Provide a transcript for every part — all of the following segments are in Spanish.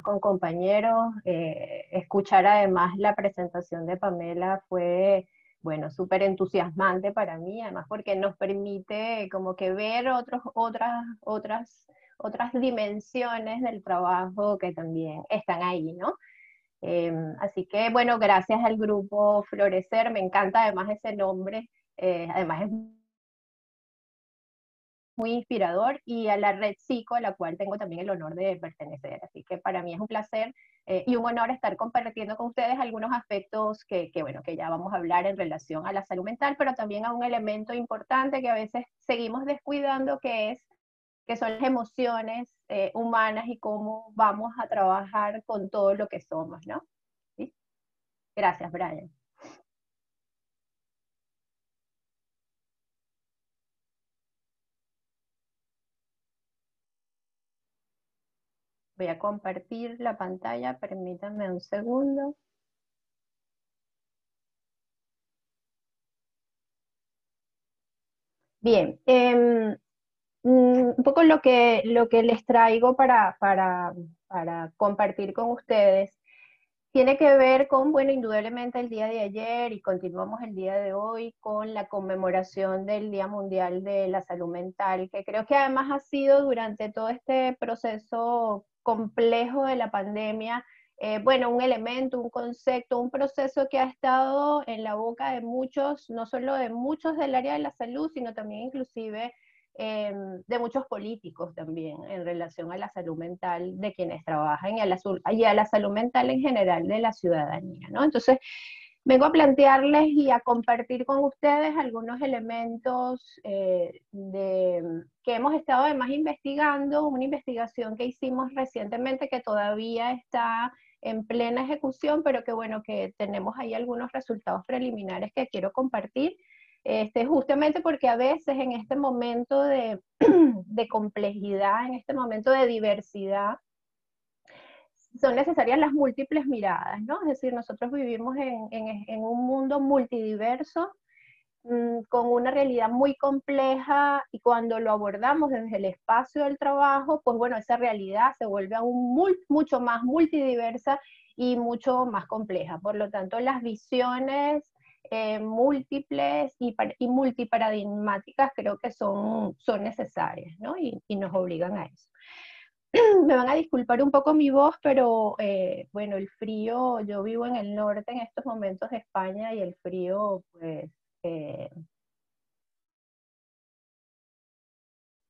con compañeros. Escuchar además la presentación de Pamela fue, bueno, súper entusiasmante para mí, además porque nos permite como que ver otras dimensiones del trabajo que también están ahí, ¿no? Así que, bueno, gracias al grupo Florecer, me encanta además ese nombre, además es muy inspirador, y a la Red Psico, a la cual tengo también el honor de pertenecer. Así que para mí es un placer y un honor estar compartiendo con ustedes algunos aspectos bueno, que ya vamos a hablar en relación a la salud mental, pero también a un elemento importante que a veces seguimos descuidando, que son las emociones humanas y cómo vamos a trabajar con todo lo que somos, ¿no? ¿Sí? Gracias, Brian. Voy a compartir la pantalla, permítanme un segundo. Bien, un poco lo que les traigo para compartir con ustedes tiene que ver con, bueno, indudablemente el día de ayer y continuamos el día de hoy con la conmemoración del Día Mundial de la Salud Mental, que creo que además ha sido durante todo este proceso complejo de la pandemia, bueno, un elemento, un concepto, un proceso que ha estado en la boca de muchos, no solo de muchos del área de la salud, sino también inclusive de muchos políticos también en relación a la salud mental de quienes trabajan y a la salud mental en general de la ciudadanía, ¿no? Entonces, vengo a plantearles y a compartir con ustedes algunos elementos que hemos estado además investigando, una investigación que hicimos recientemente que todavía está en plena ejecución, pero que bueno, que tenemos ahí algunos resultados preliminares que quiero compartir, justamente porque a veces en este momento de complejidad, en este momento de diversidad, son necesarias las múltiples miradas, ¿no? Es decir, nosotros vivimos en un mundo multidiverso, con una realidad muy compleja, y cuando lo abordamos desde el espacio del trabajo, pues bueno, esa realidad se vuelve aún mucho más multidiversa y mucho más compleja. Por lo tanto, las visiones múltiples y multiparadigmáticas creo que son necesarias, ¿no? Y nos obligan a eso. Me van a disculpar un poco mi voz, pero bueno, el frío, yo vivo en el norte en estos momentos de España, y el frío, eh,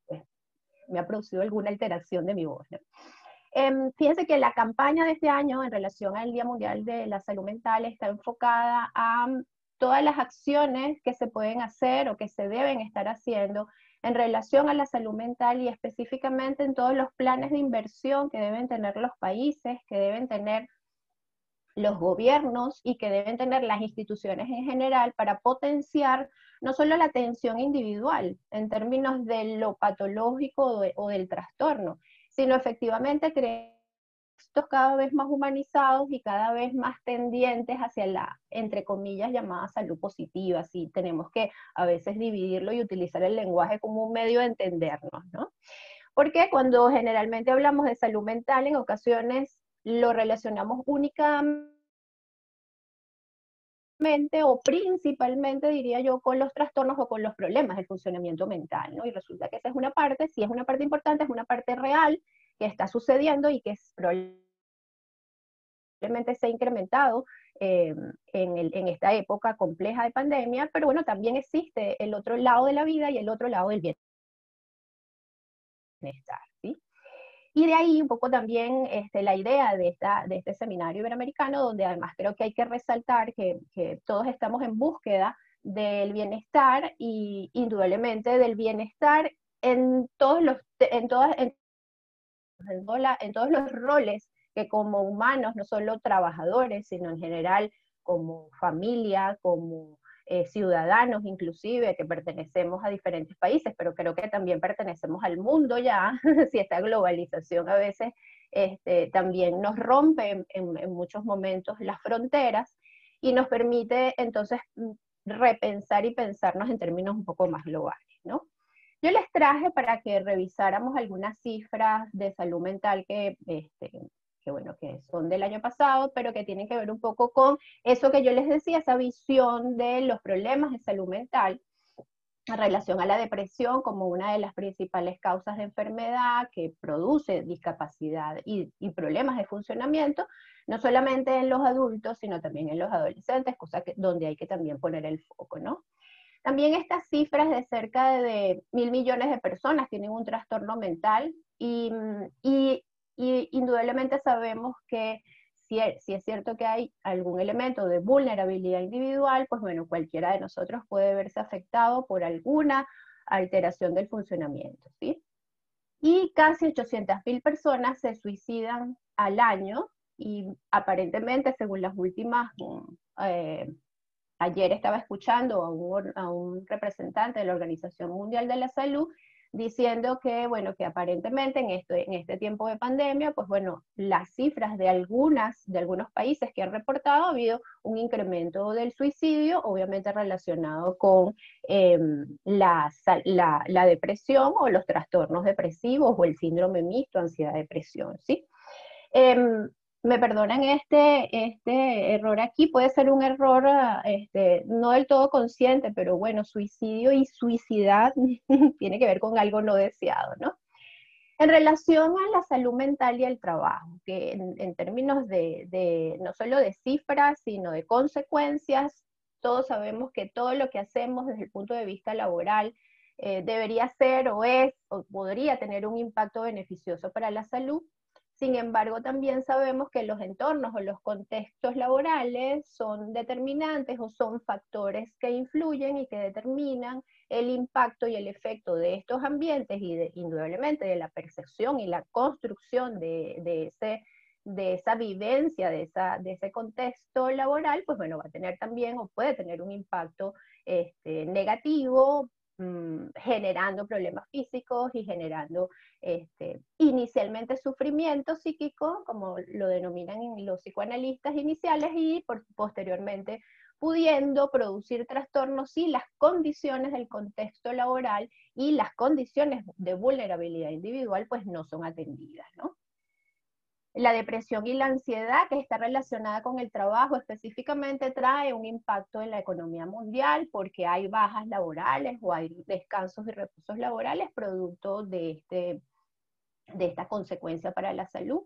pues, me ha producido alguna alteración de mi voz, ¿no? Fíjense que la campaña de este año en relación al Día Mundial de la Salud Mental está enfocada a todas las acciones que se pueden hacer o que se deben estar haciendo en relación a la salud mental, y específicamente en todos los planes de inversión que deben tener los países, que deben tener los gobiernos y que deben tener las instituciones en general para potenciar no solo la atención individual en términos de lo patológico o del trastorno, sino efectivamente crear estos cada vez más humanizados y cada vez más tendientes hacia la, entre comillas, llamada salud positiva. Así tenemos que a veces dividirlo y utilizar el lenguaje como un medio de entendernos, ¿no? Porque cuando generalmente hablamos de salud mental, en ocasiones lo relacionamos únicamente o principalmente, diría yo, con los trastornos o con los problemas del funcionamiento mental, ¿no? Y resulta que esa es una parte, sí es una parte importante, es una parte real que está sucediendo y que es probablemente se ha incrementado en esta época compleja de pandemia, pero bueno, también existe el otro lado de la vida y el otro lado del bienestar, ¿sí? Y de ahí un poco también la idea de este seminario iberoamericano, donde además creo que hay que resaltar que todos estamos en búsqueda del bienestar, y indudablemente del bienestar en todos los, en todas, en todos los roles que como humanos, no solo trabajadores, sino en general como familia, como ciudadanos inclusive, que pertenecemos a diferentes países, pero creo que también pertenecemos al mundo ya, si esta globalización a veces también nos rompe en muchos momentos las fronteras, y nos permite entonces repensar y pensarnos en términos un poco más globales, ¿no? Yo les traje para que revisáramos algunas cifras de salud mental que bueno, que son del año pasado, pero que tienen que ver un poco con eso que yo les decía, esa visión de los problemas de salud mental en relación a la depresión como una de las principales causas de enfermedad que produce discapacidad y problemas de funcionamiento, no solamente en los adultos, sino también en los adolescentes, cosa que, donde hay que también poner el foco, ¿no? También estas cifras de cerca de 1.000 millones de personas tienen un trastorno mental y indudablemente sabemos que si es cierto que hay algún elemento de vulnerabilidad individual, pues bueno, cualquiera de nosotros puede verse afectado por alguna alteración del funcionamiento, ¿sí? Y casi 800.000 personas se suicidan al año y aparentemente, según las últimas ayer estaba escuchando a un representante de la Organización Mundial de la Salud diciendo que, bueno, que aparentemente en este tiempo de pandemia, pues bueno, las cifras de algunos países que han reportado ha habido un incremento del suicidio, obviamente relacionado con la depresión o los trastornos depresivos o el síndrome mixto, ansiedad-depresión, ¿sí? Eh, Me perdonan este error aquí, puede ser un error no del todo consciente, pero bueno, suicidio y suicidad tiene que ver con algo no deseado, ¿no? En relación a la salud mental y el trabajo, que en términos no solo de cifras, sino de consecuencias, todos sabemos que todo lo que hacemos desde el punto de vista laboral debería ser o es o podría tener un impacto beneficioso para la salud. Sin embargo, también sabemos que los entornos o los contextos laborales son determinantes o son factores que influyen y que determinan el impacto y el efecto de estos ambientes y indudablemente de la percepción y la construcción de esa vivencia, de ese contexto laboral, pues bueno, va a tener también o puede tener un impacto negativo, generando problemas físicos y generando inicialmente sufrimiento psíquico, como lo denominan los psicoanalistas iniciales, y posteriormente pudiendo producir trastornos si las condiciones del contexto laboral y las condiciones de vulnerabilidad individual pues no son atendidas, ¿no? La depresión y la ansiedad que está relacionada con el trabajo específicamente trae un impacto en la economía mundial porque hay bajas laborales o hay descansos y reposos laborales producto de esta consecuencia para la salud.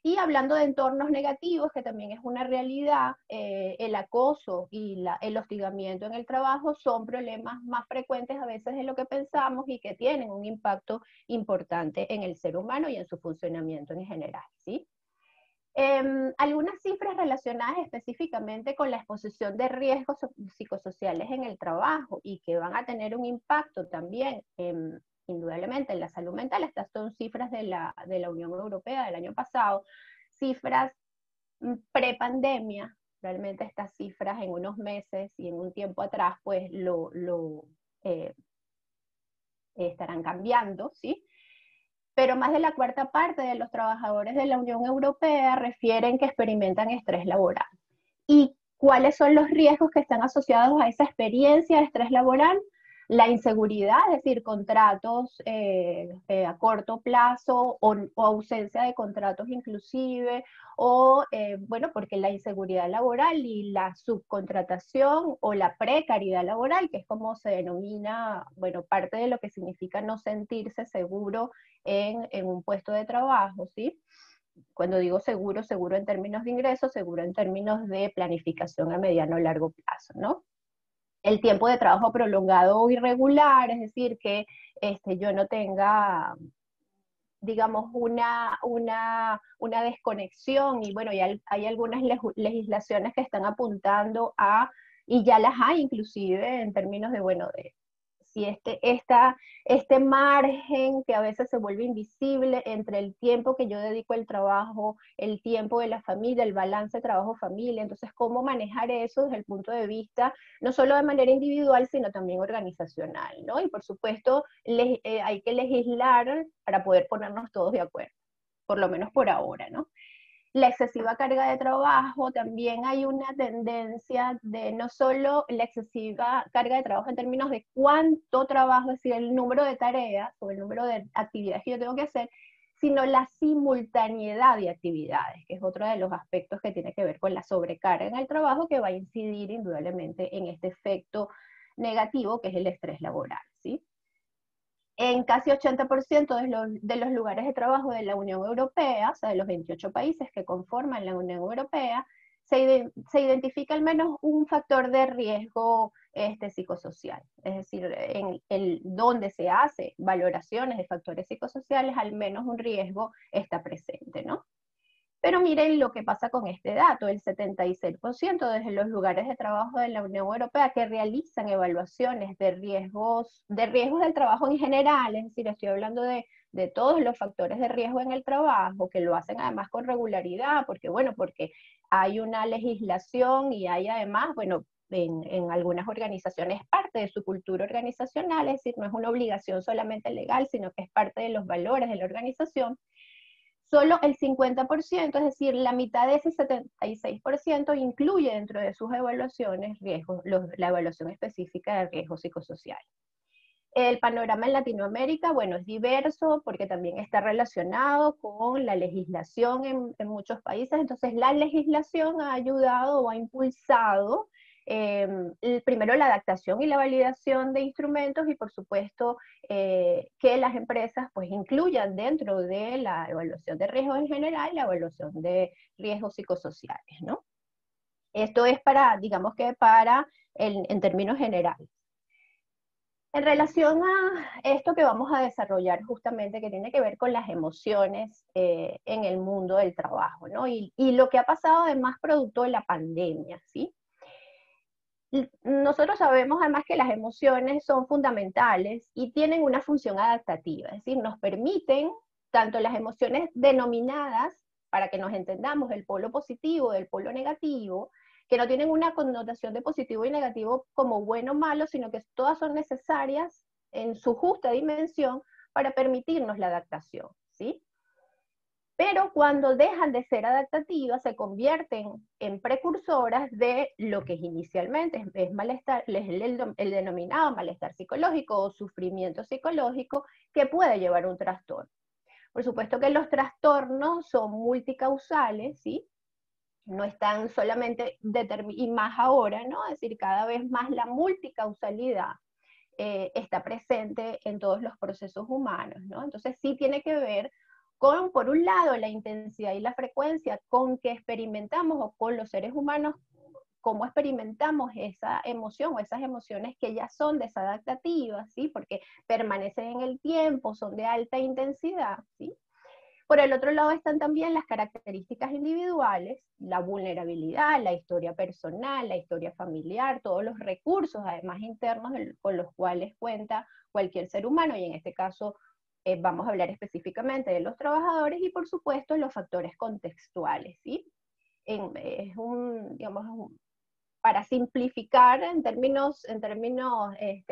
Y hablando de entornos negativos, que también es una realidad, el acoso y el hostigamiento en el trabajo son problemas más frecuentes a veces de lo que pensamos y que tienen un impacto importante en el ser humano y en su funcionamiento en general, ¿sí? Algunas cifras relacionadas específicamente con la exposición de riesgos psicosociales en el trabajo y que van a tener un impacto también, indudablemente, en la salud mental. Estas son cifras de la Unión Europea del año pasado, cifras pre-pandemia. Realmente estas cifras en unos meses y en un tiempo atrás, pues estarán cambiando, ¿sí? Pero más de la cuarta parte de los trabajadores de la Unión Europea refieren que experimentan estrés laboral. ¿Y cuáles son los riesgos que están asociados a esa experiencia de estrés laboral? La inseguridad, es decir, contratos a corto plazo o ausencia de contratos inclusive, o bueno, porque la inseguridad laboral y la subcontratación o la precariedad laboral, que es como se denomina, bueno, parte de lo que significa no sentirse seguro en un puesto de trabajo, ¿sí? Cuando digo seguro, seguro en términos de ingresos, seguro en términos de planificación a mediano o largo plazo, ¿no? El tiempo de trabajo prolongado o irregular, es decir, que yo no tenga, digamos, una desconexión, y bueno, ya hay algunas legislaciones que están apuntando a, y ya las hay inclusive en términos de, bueno, de si este margen que a veces se vuelve invisible entre el tiempo que yo dedico al trabajo, el tiempo de la familia, el balance trabajo-familia, entonces cómo manejar eso desde el punto de vista, no solo de manera individual, sino también organizacional, ¿no? Y por supuesto hay que legislar para poder ponernos todos de acuerdo, por lo menos por ahora, ¿no? La excesiva carga de trabajo, también hay una tendencia de no solo la excesiva carga de trabajo en términos de cuánto trabajo, es decir, el número de tareas o el número de actividades que yo tengo que hacer, sino la simultaneidad de actividades, que es otro de los aspectos que tiene que ver con la sobrecarga en el trabajo, que va a incidir indudablemente en este efecto negativo que es el estrés laboral, ¿sí? En casi 80% de los lugares de trabajo de la Unión Europea, o sea, de los 28 países que conforman la Unión Europea, se identifica al menos un factor de riesgo psicosocial. Es decir, en donde se hace valoraciones de factores psicosociales, al menos un riesgo está presente, ¿no? Pero miren lo que pasa con este dato, el 76% de los lugares de trabajo de la Unión Europea que realizan evaluaciones de riesgos del trabajo en general, es decir, estoy hablando de todos los factores de riesgo en el trabajo, que lo hacen además con regularidad, porque bueno, porque hay una legislación y hay además, bueno, en algunas organizaciones parte de su cultura organizacional, es decir, no es una obligación solamente legal, sino que es parte de los valores de la organización. Solo el 50%, es decir, la mitad de ese 76%, incluye dentro de sus evaluaciones riesgos, la evaluación específica de riesgos psicosociales. El panorama en Latinoamérica, bueno, es diverso porque también está relacionado con la legislación en muchos países. Entonces, la legislación ha ayudado o ha impulsado primero la adaptación y la validación de instrumentos y por supuesto que las empresas pues incluyan dentro de la evaluación de riesgos en general la evaluación de riesgos psicosociales, ¿no? Esto es para, digamos que en términos generales. En relación a esto que vamos a desarrollar justamente, que tiene que ver con las emociones en el mundo del trabajo, ¿no? Y lo que ha pasado además producto de la pandemia, ¿sí? Nosotros sabemos además que las emociones son fundamentales y tienen una función adaptativa, es decir, nos permiten tanto las emociones denominadas, para que nos entendamos, del polo positivo, del polo negativo, que no tienen una connotación de positivo y negativo como bueno o malo, sino que todas son necesarias en su justa dimensión para permitirnos la adaptación, ¿sí? Pero cuando dejan de ser adaptativas, se convierten en precursoras de lo que inicialmente es malestar, el denominado malestar psicológico o sufrimiento psicológico, que puede llevar a un trastorno. Por supuesto que los trastornos son multicausales, ¿sí? No están solamente y más ahora, ¿no? Es decir, cada vez más la multicausalidad está presente en todos los procesos humanos, ¿no? Entonces sí tiene que ver con, por un lado, la intensidad y la frecuencia con que experimentamos o con los seres humanos, cómo experimentamos esa emoción o esas emociones que ya son desadaptativas, ¿sí? Porque permanecen en el tiempo, son de alta intensidad, ¿sí? Por el otro lado están también las características individuales, la vulnerabilidad, la historia personal, la historia familiar, todos los recursos además internos con los cuales cuenta cualquier ser humano, y en este caso vamos a hablar específicamente de los trabajadores y por supuesto los factores contextuales, ¿sí? Es digamos, para simplificar en términos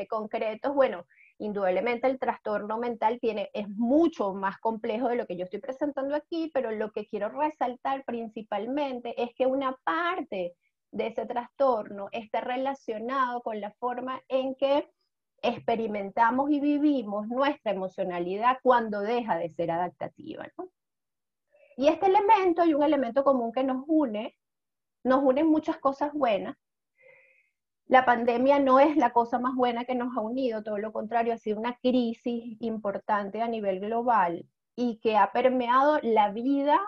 concretos, bueno, indudablemente el trastorno mental es mucho más complejo de lo que yo estoy presentando aquí, pero lo que quiero resaltar principalmente es que una parte de ese trastorno está relacionado con la forma en que experimentamos y vivimos nuestra emocionalidad cuando deja de ser adaptativa, ¿no? Y este elemento, hay un elemento común que nos unen muchas cosas buenas. La pandemia no es la cosa más buena que nos ha unido, todo lo contrario, ha sido una crisis importante a nivel global y que ha permeado la vida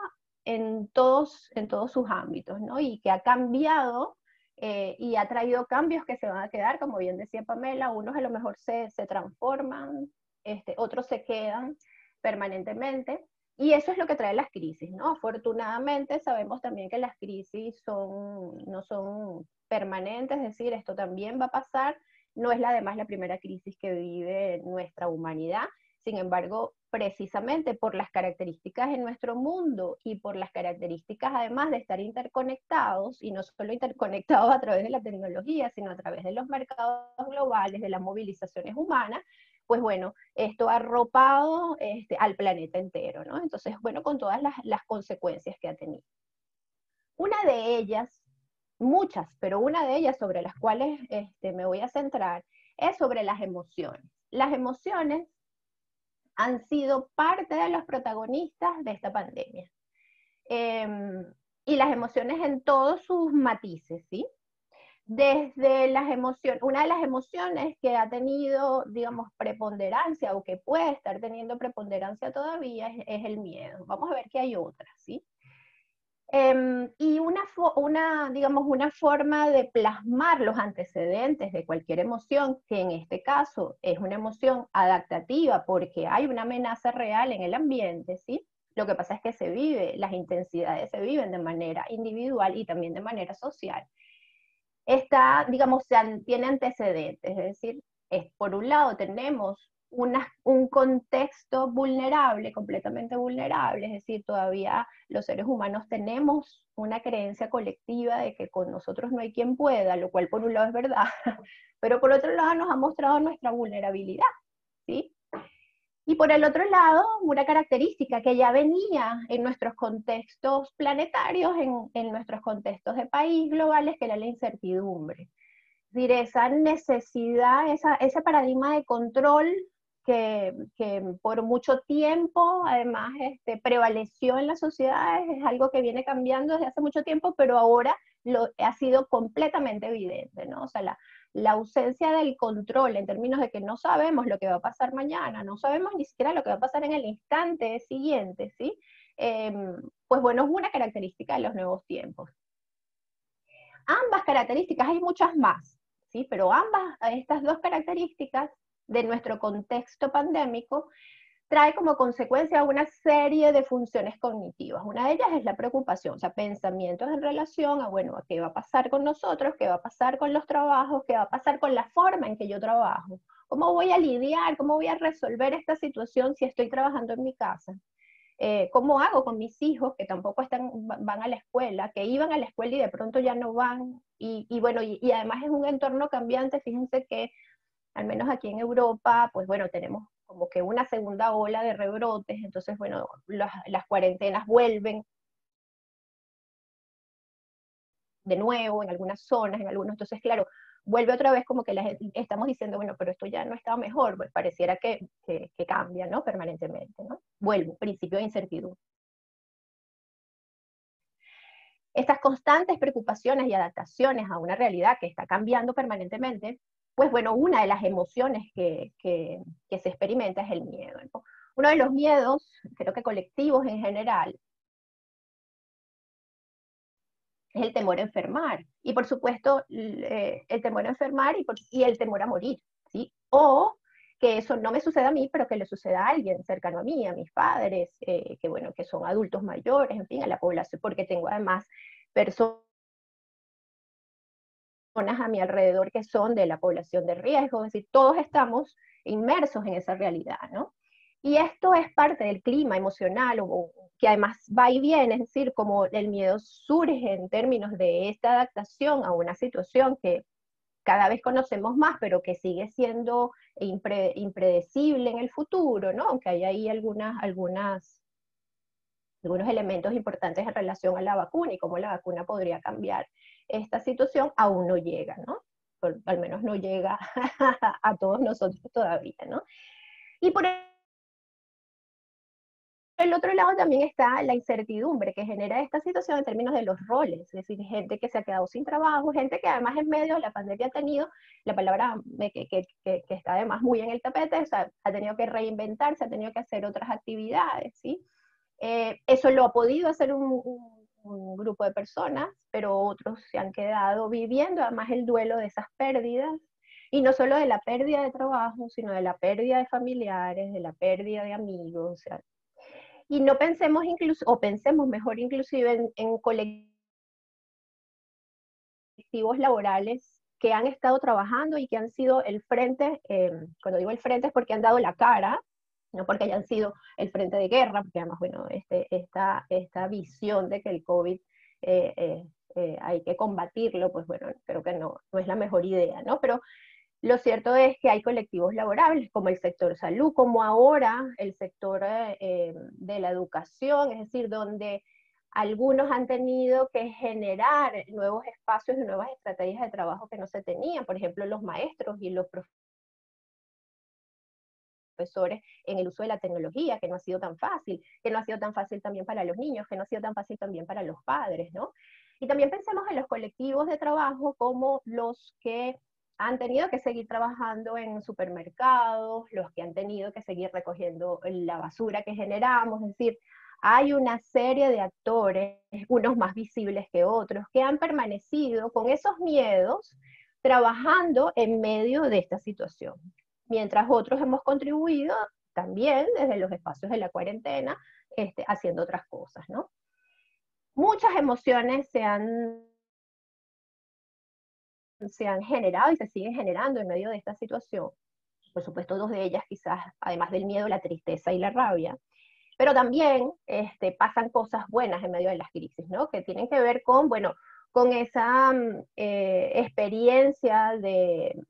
en todos sus ámbitos, ¿no? Y que ha cambiado y ha traído cambios que se van a quedar, como bien decía Pamela, unos a lo mejor se transforman, otros se quedan permanentemente. Y eso es lo que trae las crisis, ¿no? Afortunadamente sabemos también que las crisis no son permanentes, es decir, esto también va a pasar, no es además la primera crisis que vive nuestra humanidad, sin embargo, precisamente por las características de nuestro mundo y por las características además de estar interconectados, y no solo interconectados a través de la tecnología, sino a través de los mercados globales, de las movilizaciones humanas, pues bueno, esto ha arropado al planeta entero, ¿no? Entonces, bueno, con todas las consecuencias que ha tenido. Una de ellas, muchas, pero una de ellas sobre las cuales me voy a centrar, es sobre las emociones. Las emociones han sido parte de los protagonistas de esta pandemia. Y las emociones en todos sus matices, ¿sí? Desde las emociones, una de las emociones que ha tenido, digamos, preponderancia o que puede estar teniendo preponderancia todavía es el miedo. Vamos a ver que hay otras, ¿sí? Y digamos, una forma de plasmar los antecedentes de cualquier emoción, que en este caso es una emoción adaptativa porque hay una amenaza real en el ambiente, ¿sí? Lo que pasa es que las intensidades se viven de manera individual y también de manera social. Digamos, tiene antecedentes, es decir, por un lado tenemos un contexto vulnerable, completamente vulnerable, es decir, todavía los seres humanos tenemos una creencia colectiva de que con nosotros no hay quien pueda, lo cual por un lado es verdad, pero por otro lado nos ha mostrado nuestra vulnerabilidad, ¿sí? Y por el otro lado, una característica que ya venía en nuestros contextos planetarios, en nuestros contextos de país globales, que era la incertidumbre. Es decir, esa necesidad, ese paradigma de control que por mucho tiempo, además, prevaleció en las sociedades, es algo que viene cambiando desde hace mucho tiempo, pero ahora ha sido completamente evidente, ¿no? O sea, la ausencia del control en términos de que no sabemos lo que va a pasar mañana, no sabemos ni siquiera lo que va a pasar en el instante siguiente, ¿sí? Pues bueno, es una característica de los nuevos tiempos. Ambas características, hay muchas más, ¿sí? Pero estas dos características de nuestro contexto pandémico trae como consecuencia una serie de funciones cognitivas. Una de ellas es la preocupación, o sea, pensamientos en relación a, bueno, a qué va a pasar con nosotros, qué va a pasar con los trabajos, qué va a pasar con la forma en que yo trabajo, cómo voy a lidiar, cómo voy a resolver esta situación si estoy trabajando en mi casa. ¿Cómo hago con mis hijos que tampoco van a la escuela, que iban a la escuela y de pronto ya no van? Y bueno, y además es un entorno cambiante, fíjense que al menos aquí en Europa, pues bueno, tenemos como que una segunda ola de rebrotes, entonces bueno, las cuarentenas vuelven de nuevo en algunas zonas, en algunos, entonces claro, vuelve otra vez como que estamos diciendo, bueno, pero esto ya no está mejor, pues pareciera que cambia, ¿no? Permanentemente, ¿no? Vuelvo, principio de incertidumbre. Estas constantes preocupaciones y adaptaciones a una realidad que está cambiando permanentemente, pues bueno, una de las emociones que se experimenta es el miedo, ¿no? Uno de los miedos, creo que colectivos en general, es el temor a enfermar. Y por supuesto, el temor a enfermar y el temor a morir, ¿sí? O que eso no me suceda a mí, pero que le suceda a alguien cercano a mí, a mis padres, que bueno, que son adultos mayores, en fin, a la población, porque tengo además personas a mi alrededor que son de la población de riesgo, es decir, todos estamos inmersos en esa realidad, ¿no? Y esto es parte del clima emocional, que además va y viene, es decir, como el miedo surge en términos de esta adaptación a una situación que cada vez conocemos más, pero que sigue siendo impredecible en el futuro, ¿no? Aunque hay ahí algunos elementos importantes en relación a la vacuna y cómo la vacuna podría cambiar esta situación, aún no llega, ¿no? Al menos no llega a todos nosotros todavía, ¿no? Y por el otro lado también está la incertidumbre que genera esta situación en términos de los roles, es decir, gente que se ha quedado sin trabajo, gente que además en medio de la pandemia ha tenido, la palabra que está además muy en el tapete, o sea, ha tenido que reinventarse, ha tenido que hacer otras actividades, ¿sí? Eso lo ha podido hacer un grupo de personas, pero otros se han quedado viviendo además el duelo de esas pérdidas, y no solo de la pérdida de trabajo, sino de la pérdida de familiares, de la pérdida de amigos, o sea, y no pensemos incluso, o pensemos mejor inclusive en colectivos laborales que han estado trabajando y que han sido el frente, cuando digo el frente es porque han dado la cara, no porque hayan sido el frente de guerra, porque además, bueno, esta visión de que el COVID hay que combatirlo, pues bueno, creo que no es la mejor idea, ¿no? Pero lo cierto es que hay colectivos laborables, como el sector salud, como ahora el sector de la educación, es decir, donde algunos han tenido que generar nuevos espacios y nuevas estrategias de trabajo que no se tenían, por ejemplo, los maestros y los profesores en el uso de la tecnología, que no ha sido tan fácil, que no ha sido tan fácil también para los niños, que no ha sido tan fácil también para los padres, ¿no? Y también pensemos en los colectivos de trabajo como los que han tenido que seguir trabajando en supermercados, los que han tenido que seguir recogiendo la basura que generamos, es decir, hay una serie de actores, unos más visibles que otros, que han permanecido con esos miedos trabajando en medio de esta situación, mientras otros hemos contribuido también desde los espacios de la cuarentena, haciendo otras cosas, ¿no? Muchas emociones se han generado y se siguen generando en medio de esta situación. Por supuesto, dos de ellas quizás, además del miedo, la tristeza y la rabia. Pero también pasan cosas buenas en medio de las crisis, ¿no? Que tienen que ver con, bueno, con esa experiencia de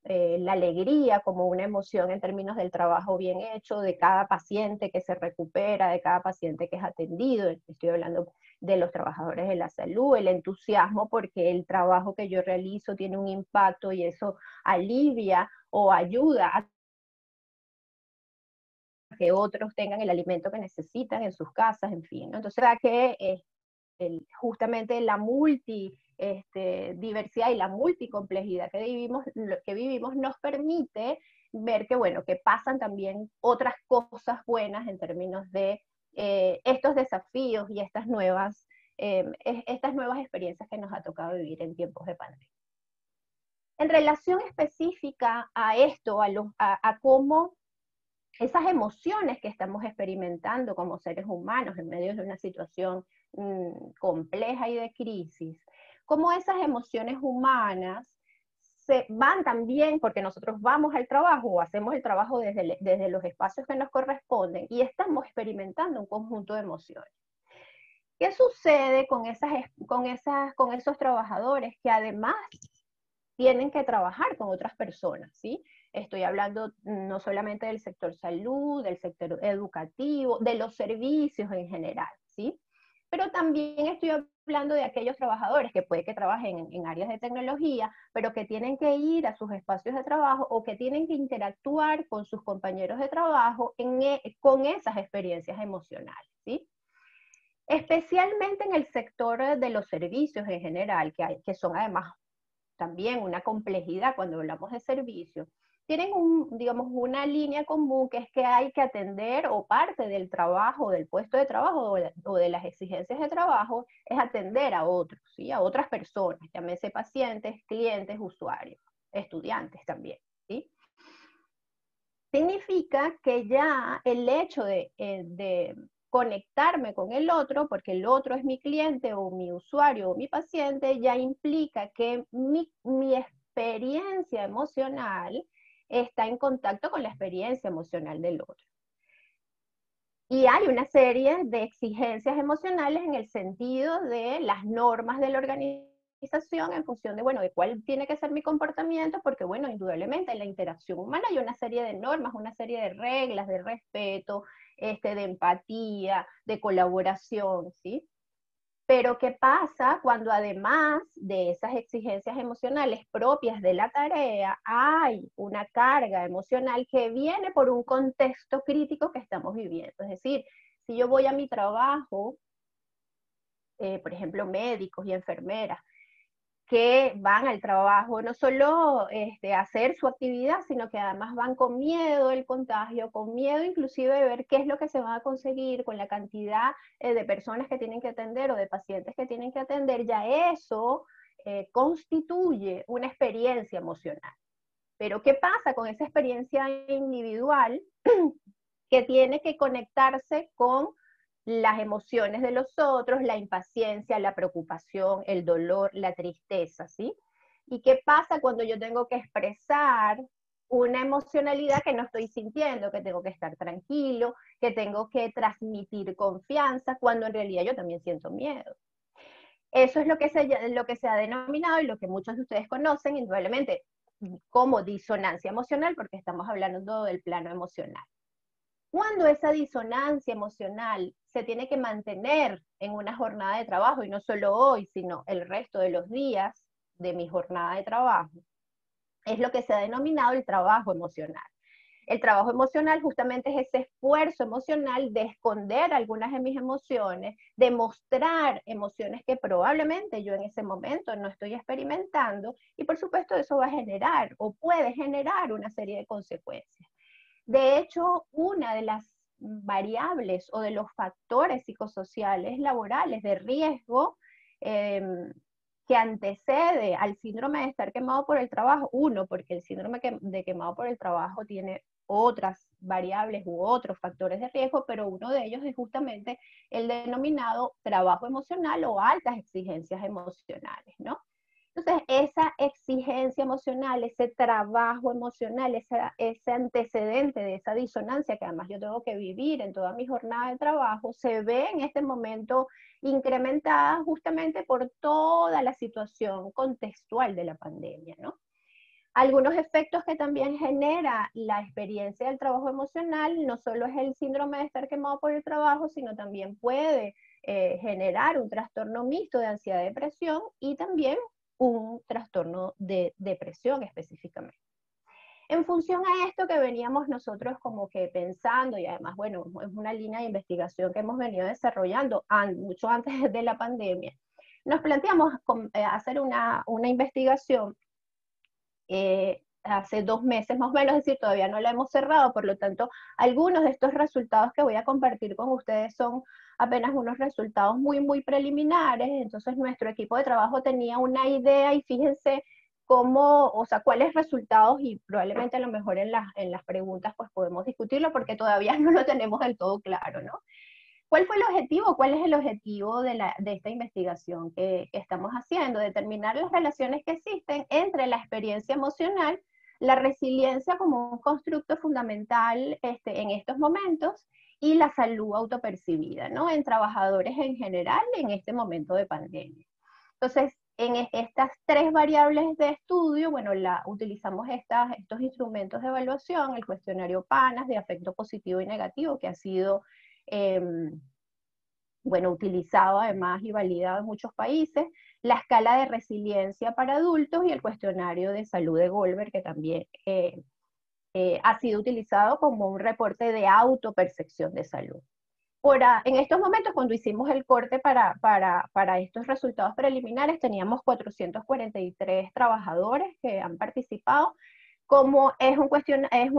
la alegría como una emoción en términos del trabajo bien hecho, de cada paciente que se recupera, de cada paciente que es atendido. Estoy hablando de los trabajadores de la salud, el entusiasmo porque el trabajo que yo realizo tiene un impacto y eso alivia o ayuda a que otros tengan el alimento que necesitan en sus casas, en fin, ¿no? Entonces, ¿verdad que justamente la diversidad y la multicomplejidad que vivimos nos permite ver que, bueno, que pasan también otras cosas buenas en términos de estos desafíos y estas nuevas experiencias que nos ha tocado vivir en tiempos de pandemia. En relación específica a esto, a cómo esas emociones que estamos experimentando como seres humanos en medio de una situación compleja y de crisis, cómo esas emociones humanas se van también, porque nosotros vamos al trabajo o hacemos el trabajo desde los espacios que nos corresponden y estamos experimentando un conjunto de emociones. ¿Qué sucede con esos trabajadores que además tienen que trabajar con otras personas, ¿sí? Estoy hablando no solamente del sector salud, del sector educativo, de los servicios en general, ¿sí? Pero también estoy hablando de aquellos trabajadores que puede que trabajen en áreas de tecnología, pero que tienen que ir a sus espacios de trabajo o que tienen que interactuar con sus compañeros de trabajo con esas experiencias emocionales, ¿sí? Especialmente en el sector de los servicios en general, que son además también una complejidad cuando hablamos de servicios, tienen digamos, una línea común que es que hay que atender o parte del trabajo, del puesto de trabajo o de las exigencias de trabajo es atender a otros, ¿sí? A otras personas, llámese pacientes, clientes, usuarios, estudiantes también, ¿sí? Significa que ya el hecho de conectarme con el otro, porque el otro es mi cliente o mi usuario o mi paciente, ya implica que mi experiencia emocional está en contacto con la experiencia emocional del otro. Y hay una serie de exigencias emocionales en el sentido de las normas de la organización en función de, bueno, de cuál tiene que ser mi comportamiento, porque, bueno, indudablemente en la interacción humana hay una serie de normas, una serie de reglas de respeto, de empatía, de colaboración, ¿sí? Pero ¿qué pasa cuando además de esas exigencias emocionales propias de la tarea, hay una carga emocional que viene por un contexto crítico que estamos viviendo? Es decir, si yo voy a mi trabajo, por ejemplo, médicos y enfermeras, que van al trabajo no solo a hacer su actividad, sino que además van con miedo del contagio, con miedo inclusive de ver qué es lo que se va a conseguir con la cantidad de personas que tienen que atender o de pacientes que tienen que atender, ya eso constituye una experiencia emocional. Pero ¿qué pasa con esa experiencia individual que tiene que conectarse con las emociones de los otros, la impaciencia, la preocupación, el dolor, la tristeza, ¿sí? ¿Y qué pasa cuando yo tengo que expresar una emocionalidad que no estoy sintiendo, que tengo que estar tranquilo, que tengo que transmitir confianza, cuando en realidad yo también siento miedo? Eso es lo que se ha denominado y lo que muchos de ustedes conocen, indudablemente, como disonancia emocional, porque estamos hablando del plano emocional. Cuando esa disonancia emocional se tiene que mantener en una jornada de trabajo, y no solo hoy, sino el resto de los días de mi jornada de trabajo, es lo que se ha denominado el trabajo emocional. El trabajo emocional justamente es ese esfuerzo emocional de esconder algunas de mis emociones, de mostrar emociones que probablemente yo en ese momento no estoy experimentando, y por supuesto eso va a generar o puede generar una serie de consecuencias. De hecho, una de las variables o de los factores psicosociales laborales de riesgo eh, que antecede al síndrome de estar quemado por el trabajo, uno, porque el síndrome de quemado por el trabajo tiene otras variables u otros factores de riesgo, pero uno de ellos es justamente el denominado trabajo emocional o altas exigencias emocionales, ¿no? Entonces, esa exigencia emocional, ese trabajo emocional, ese antecedente de esa disonancia que además yo tengo que vivir en toda mi jornada de trabajo, se ve en este momento incrementada justamente por toda la situación contextual de la pandemia, ¿no? Algunos efectos que también genera la experiencia del trabajo emocional, no solo es el síndrome de estar quemado por el trabajo, sino también puede generar un trastorno mixto de ansiedad y depresión y también un trastorno de depresión específicamente. En función a esto que veníamos nosotros como que pensando, y además, bueno, es una línea de investigación que hemos venido desarrollando mucho antes de la pandemia, nos planteamos hacer una investigación hace 2 meses más o menos, es decir, todavía no la hemos cerrado, por lo tanto, algunos de estos resultados que voy a compartir con ustedes son apenas unos resultados muy, muy preliminares, entonces nuestro equipo de trabajo tenía una idea y fíjense cómo, o sea, cuáles resultados y probablemente a lo mejor en las preguntas pues podemos discutirlo porque todavía no lo tenemos del todo claro, ¿no? ¿Cuál fue el objetivo? ¿Cuál es el objetivo de esta investigación que estamos haciendo? Determinar las relaciones que existen entre la experiencia emocional, la resiliencia como un constructo fundamental en estos momentos y la salud autopercibida, ¿no? En trabajadores en general en este momento de pandemia. Entonces, en estas tres variables de estudio, bueno, utilizamos estos instrumentos de evaluación, el cuestionario PANAS de afecto positivo y negativo, que ha sido eh, bueno, utilizado además y validado en muchos países, la escala de resiliencia para adultos y el cuestionario de salud de Goldberg, que también ha sido utilizado como un reporte de autopercepción de salud. Ahora, en estos momentos, cuando hicimos el corte para estos resultados preliminares, teníamos 443 trabajadores que han participado. Como es un cuestión, es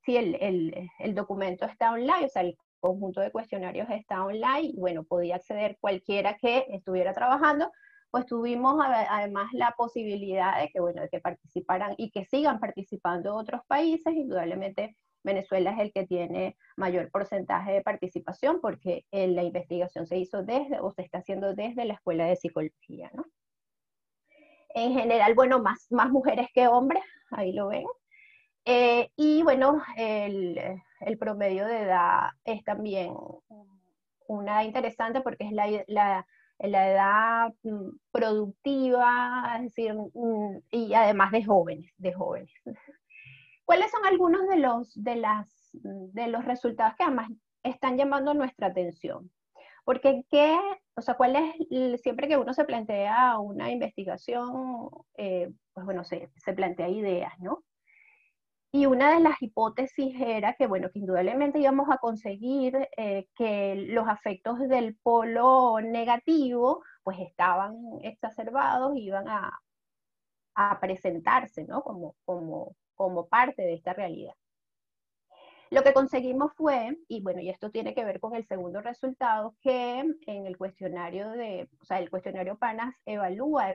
sí, el documento está online, o sea, el conjunto de cuestionarios está online, y bueno, podía acceder cualquiera que estuviera trabajando, pues tuvimos además la posibilidad de que, bueno, de que participaran y que sigan participando otros países. Indudablemente Venezuela es el que tiene mayor porcentaje de participación porque la investigación se hizo desde, o se está haciendo desde la Escuela de Psicología, ¿no? En general, bueno, más mujeres que hombres, ahí lo ven. Y bueno, el promedio de edad es también una interesante porque es la edad productiva, es decir, y además de jóvenes, de jóvenes. ¿Cuáles son algunos de los resultados que además están llamando nuestra atención? Porque o sea, siempre que uno se plantea una investigación, pues bueno, se plantea ideas, ¿no? Y una de las hipótesis era que, bueno, que indudablemente íbamos a conseguir que los afectos del polo negativo, pues estaban exacerbados, iban a presentarse, ¿no? Como parte de esta realidad. Lo que conseguimos fue, y bueno, y esto tiene que ver con el segundo resultado, que en el cuestionario el cuestionario PANAS evalúa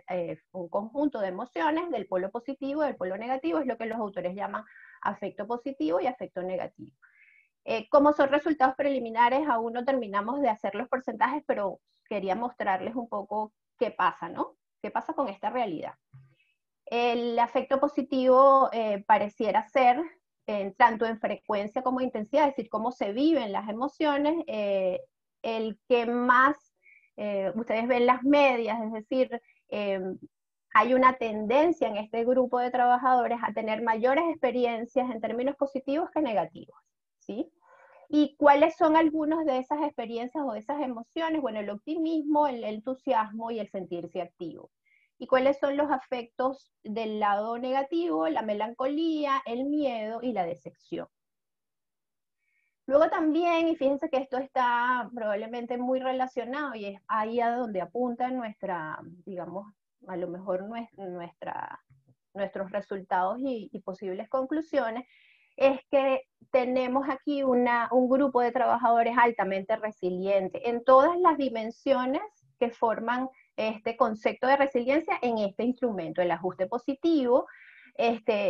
un conjunto de emociones del polo positivo y del polo negativo, es lo que los autores llaman afecto positivo y afecto negativo. Como son resultados preliminares, aún no terminamos de hacer los porcentajes, pero quería mostrarles un poco qué pasa, ¿no? ¿Qué pasa con esta realidad? El afecto positivo pareciera ser, tanto en frecuencia como intensidad, es decir, cómo se viven las emociones, el que más, ustedes ven las medias, es decir, hay una tendencia en este grupo de trabajadores a tener mayores experiencias en términos positivos que negativos, ¿sí? ¿Y cuáles son algunas de esas experiencias o de esas emociones? Bueno, el optimismo, el entusiasmo y el sentirse activo. y cuáles son los afectos del lado negativo, la melancolía, el miedo y la decepción. Luego también, y fíjense que esto está probablemente muy relacionado y es ahí a donde apunta nuestra, digamos, a lo mejor nuestros resultados y posibles conclusiones, es que tenemos aquí un grupo de trabajadores altamente resilientes en todas las dimensiones que forman este concepto de resiliencia en este instrumento, el ajuste positivo,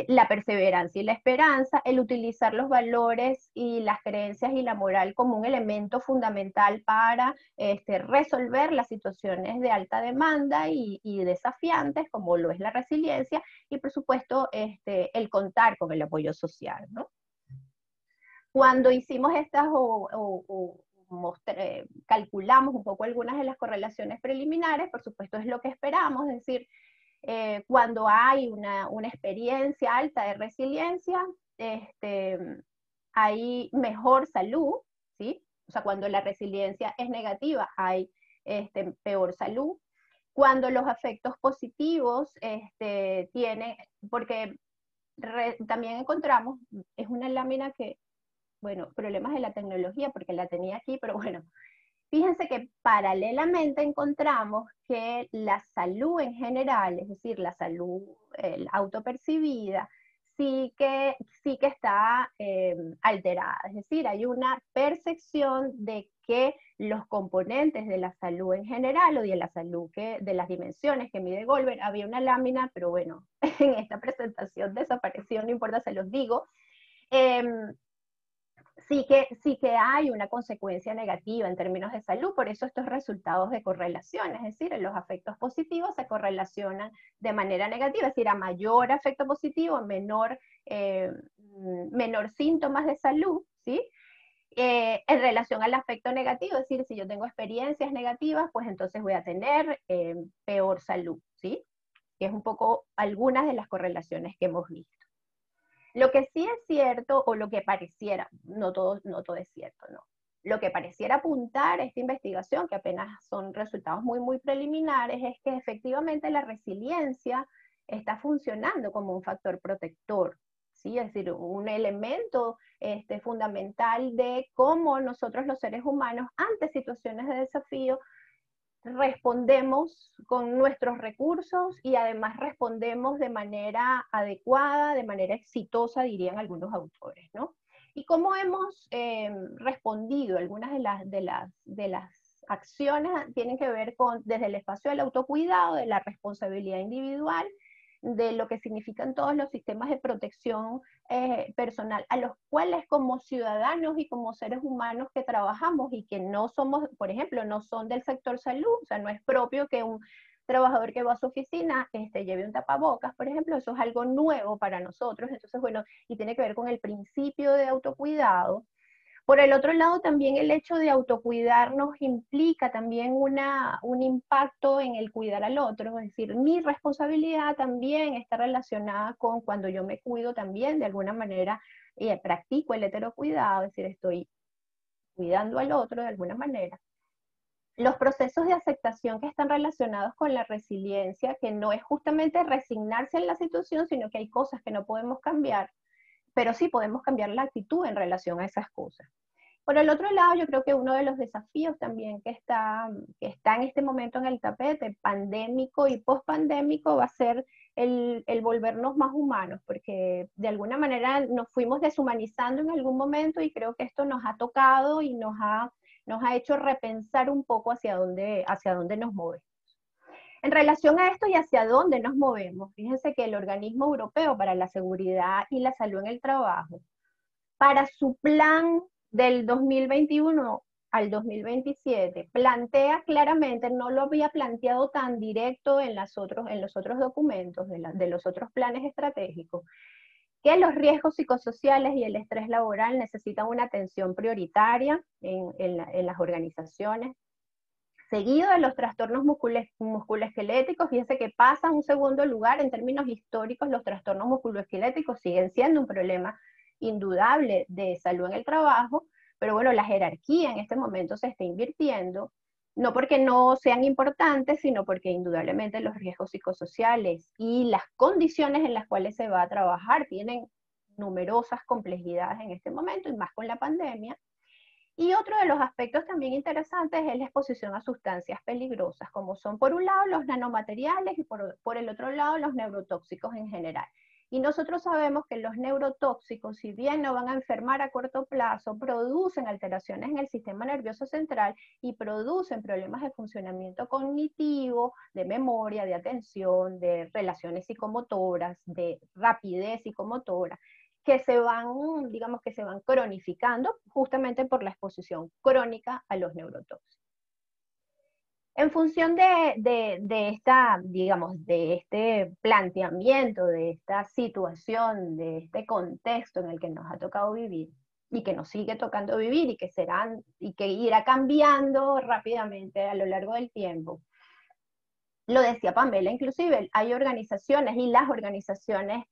la perseverancia y la esperanza, el utilizar los valores y las creencias y la moral como un elemento fundamental para resolver las situaciones de alta demanda y desafiantes, como lo es la resiliencia, y por supuesto el contar con el apoyo social, ¿no? Cuando hicimos estas calculamos un poco algunas de las correlaciones preliminares, por supuesto es lo que esperamos, es decir, cuando hay una experiencia alta de resiliencia, hay mejor salud, ¿sí? O sea, cuando la resiliencia es negativa, hay peor salud. Cuando los afectos positivos tienen, porque también encontramos, es una lámina que, bueno, problemas de la tecnología, porque la tenía aquí, pero bueno, fíjense que paralelamente encontramos que la salud en general, es decir, la salud autopercibida, sí que está alterada. Es decir, hay una percepción de que los componentes de la salud en general o de la salud de las dimensiones que mide Goldberg, había una lámina, pero bueno, en esta presentación desapareció, no importa, se los digo. Sí que hay una consecuencia negativa en términos de salud, por eso estos resultados de correlación, es decir, los afectos positivos se correlacionan de manera negativa, es decir, a mayor afecto positivo, menor síntomas de salud, ¿sí? En relación al afecto negativo, es decir, si yo tengo experiencias negativas, pues entonces voy a tener peor salud, ¿sí? Que es un poco algunas de las correlaciones que hemos visto. Lo que sí es cierto, o lo que pareciera, no todo es cierto, no. Lo que pareciera apuntar a esta investigación, que apenas son resultados muy, muy preliminares, es que efectivamente la resiliencia está funcionando como un factor protector, ¿sí? Es decir, un elemento fundamental de cómo nosotros los seres humanos, ante situaciones de desafío, respondemos con nuestros recursos y además respondemos de manera adecuada, de manera exitosa, dirían algunos autores, ¿no? Y cómo hemos respondido, algunas de las acciones tienen que ver con desde el espacio del autocuidado, de la responsabilidad individual, de lo que significan todos los sistemas de protección personal, a los cuales como ciudadanos y como seres humanos que trabajamos y que no somos, por ejemplo, no son del sector salud, o sea, no es propio que un trabajador que va a su oficina lleve un tapabocas, por ejemplo, eso es algo nuevo para nosotros, entonces, bueno, y tiene que ver con el principio de autocuidado. Por el otro lado, también el hecho de autocuidarnos implica también un impacto en el cuidar al otro, es decir, mi responsabilidad también está relacionada con cuando yo me cuido también, de alguna manera, practico el heterocuidado, es decir, estoy cuidando al otro de alguna manera. Los procesos de aceptación que están relacionados con la resiliencia, que no es justamente resignarse en la situación, sino que hay cosas que no podemos cambiar, pero sí podemos cambiar la actitud en relación a esas cosas. Por el otro lado, yo creo que uno de los desafíos también que está en este momento en el tapete, pandémico y post-pandémico, va a ser el volvernos más humanos, porque de alguna manera nos fuimos deshumanizando en algún momento y creo que esto nos ha tocado y nos ha hecho repensar un poco hacia dónde nos movemos. En relación a esto y hacia dónde nos movemos, fíjense que el Organismo Europeo para la Seguridad y la Salud en el Trabajo, para su plan del 2021 al 2027, plantea claramente, no lo había planteado tan directo en los otros documentos de los otros planes estratégicos, que los riesgos psicosociales y el estrés laboral necesitan una atención prioritaria en las organizaciones, seguido de los trastornos musculoesqueléticos. Fíjense que pasan un segundo lugar en términos históricos, los trastornos musculoesqueléticos siguen siendo un problema indudable de salud en el trabajo, pero bueno, la jerarquía en este momento se está invirtiendo. No porque no sean importantes, sino porque indudablemente los riesgos psicosociales y las condiciones en las cuales se va a trabajar tienen numerosas complejidades en este momento y más con la pandemia. Y otro de los aspectos también interesantes es la exposición a sustancias peligrosas, como son por un lado los nanomateriales y por el otro lado los neurotóxicos en general. Y nosotros sabemos que los neurotóxicos, si bien no van a enfermar a corto plazo, producen alteraciones en el sistema nervioso central y producen problemas de funcionamiento cognitivo, de memoria, de atención, de relaciones psicomotoras, de rapidez psicomotora, que se van, digamos que se van cronificando justamente por la exposición crónica a los neurotóxicos. En función de esta, digamos, de este planteamiento, de esta situación, de este contexto en el que nos ha tocado vivir y que nos sigue tocando vivir y que irá cambiando rápidamente a lo largo del tiempo, lo decía Pamela, inclusive hay organizaciones y las organizaciones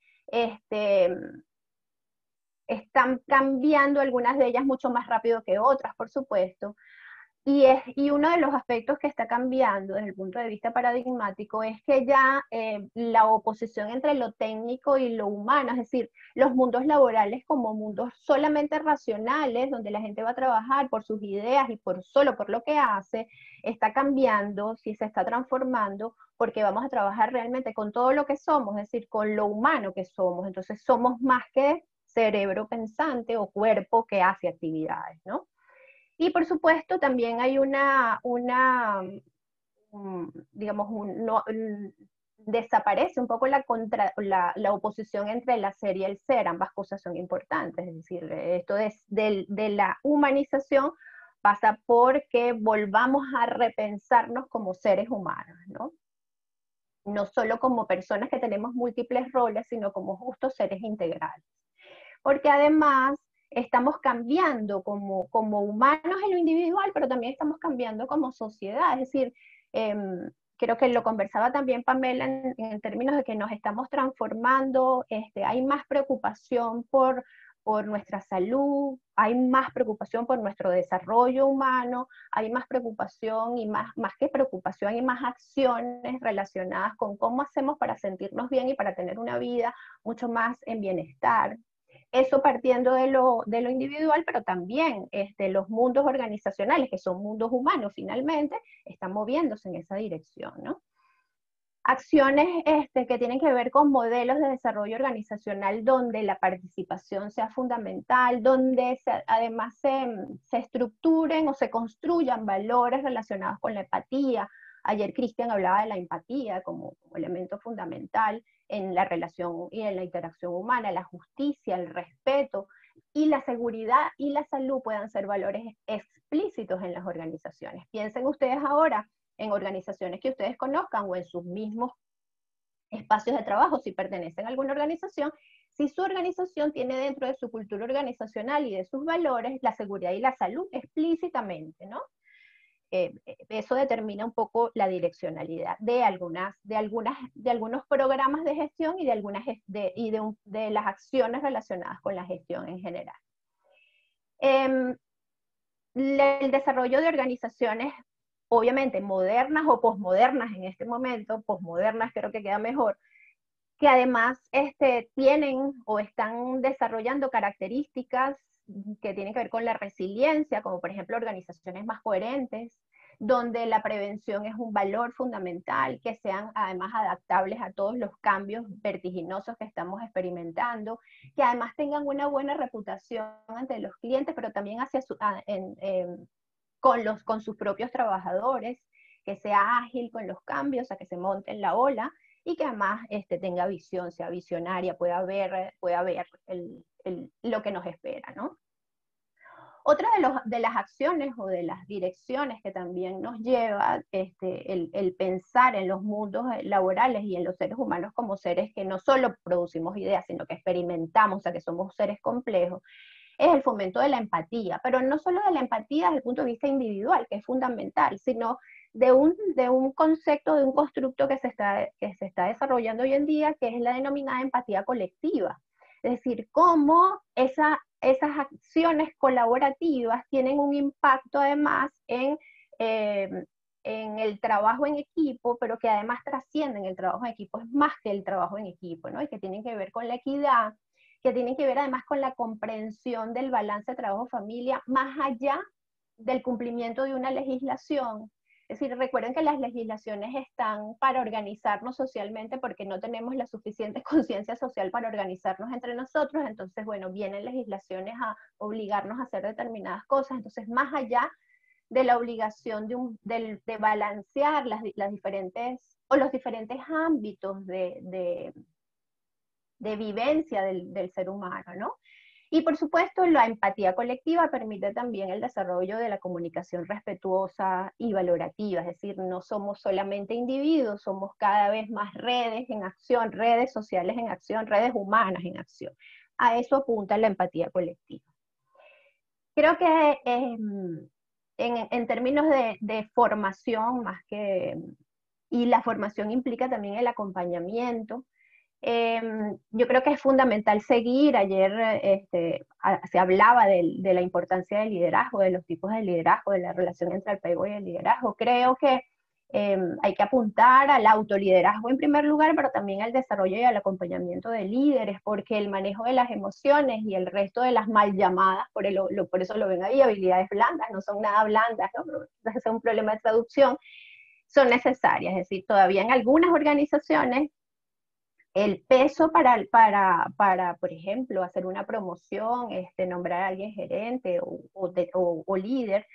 están cambiando, algunas de ellas mucho más rápido que otras, por supuesto. Y uno de los aspectos que está cambiando desde el punto de vista paradigmático es que ya la oposición entre lo técnico y lo humano, es decir, los mundos laborales como mundos solamente racionales, donde la gente va a trabajar por sus ideas y solo por lo que hace, está cambiando, sí se está transformando, porque vamos a trabajar realmente con todo lo que somos, es decir, con lo humano que somos. Entonces somos más que cerebro pensante o cuerpo que hace actividades, ¿no? Y por supuesto también hay digamos, desaparece un poco la oposición entre la ser y el ser, ambas cosas son importantes, es decir, esto de la humanización pasa por que volvamos a repensarnos como seres humanos, ¿no? No solo como personas que tenemos múltiples roles, sino como justos seres integrales. Porque además estamos cambiando como humanos en lo individual, pero también estamos cambiando como sociedad. Es decir, creo que lo conversaba también Pamela en términos de que nos estamos transformando, hay más preocupación por nuestra salud, hay más preocupación por nuestro desarrollo humano, hay más preocupación y más que preocupación, hay más acciones relacionadas con cómo hacemos para sentirnos bien y para tener una vida mucho más en bienestar. Eso partiendo de lo individual, pero también los mundos organizacionales, que son mundos humanos finalmente, están moviéndose en esa dirección, ¿no? Acciones que tienen que ver con modelos de desarrollo organizacional donde la participación sea fundamental, donde además se estructuren o se construyan valores relacionados con la empatía. Ayer Cristian hablaba de la empatía como elemento fundamental en la relación y en la interacción humana, la justicia, el respeto y la seguridad y la salud puedan ser valores explícitos en las organizaciones. Piensen ustedes ahora en organizaciones que ustedes conozcan o en sus mismos espacios de trabajo, si pertenecen a alguna organización, si su organización tiene dentro de su cultura organizacional y de sus valores la seguridad y la salud explícitamente, ¿no? Eso determina un poco la direccionalidad de algunos programas de gestión y de las acciones relacionadas con la gestión en general. El desarrollo de organizaciones obviamente modernas o posmodernas en este momento, posmodernas creo que queda mejor, que además tienen o están desarrollando características que tienen que ver con la resiliencia, como por ejemplo organizaciones más coherentes, donde la prevención es un valor fundamental, que sean además adaptables a todos los cambios vertiginosos que estamos experimentando, que además tengan una buena reputación ante los clientes, pero también con sus propios trabajadores, que sea ágil con los cambios, a que se monte en la ola y que además tenga visión, sea visionaria, pueda ver lo que nos espera, ¿no? Otra de las acciones o de las direcciones que también nos lleva el pensar en los mundos laborales y en los seres humanos como seres que no solo producimos ideas, sino que experimentamos, o sea, que somos seres complejos, es el fomento de la empatía, pero no solo de la empatía desde el punto de vista individual, que es fundamental, sino de un concepto, de un constructo que se está desarrollando hoy en día, que es la denominada empatía colectiva. Es decir, cómo esas acciones colaborativas tienen un impacto además en el trabajo en equipo, pero que además trascienden el trabajo en equipo, es más que el trabajo en equipo, ¿no? Y que tienen que ver con la equidad, que tienen que ver además con la comprensión del balance trabajo-familia, más allá del cumplimiento de una legislación. Es decir, recuerden que las legislaciones están para organizarnos socialmente porque no tenemos la suficiente conciencia social para organizarnos entre nosotros, entonces, bueno, vienen legislaciones a obligarnos a hacer determinadas cosas, entonces, más allá de la obligación de balancear las diferentes, o los diferentes ámbitos de vivencia del ser humano, ¿no? Y por supuesto, la empatía colectiva permite también el desarrollo de la comunicación respetuosa y valorativa, es decir, no somos solamente individuos, somos cada vez más redes en acción, redes sociales en acción, redes humanas en acción. A eso apunta la empatía colectiva. Creo que en términos de formación, más que, y la formación implica también el acompañamiento, yo creo que es fundamental seguir. Ayer se hablaba de la importancia del liderazgo, de los tipos de liderazgo, de la relación entre el apego y el liderazgo. Creo que hay que apuntar al autoliderazgo en primer lugar, pero también al desarrollo y al acompañamiento de líderes, porque el manejo de las emociones y el resto de las mal llamadas, por eso lo ven ahí, habilidades blandas, no son nada blandas, ¿no? Entonces es un problema de traducción, son necesarias. Es decir, todavía en algunas organizaciones el peso por ejemplo, hacer una promoción, nombrar a alguien gerente o líder,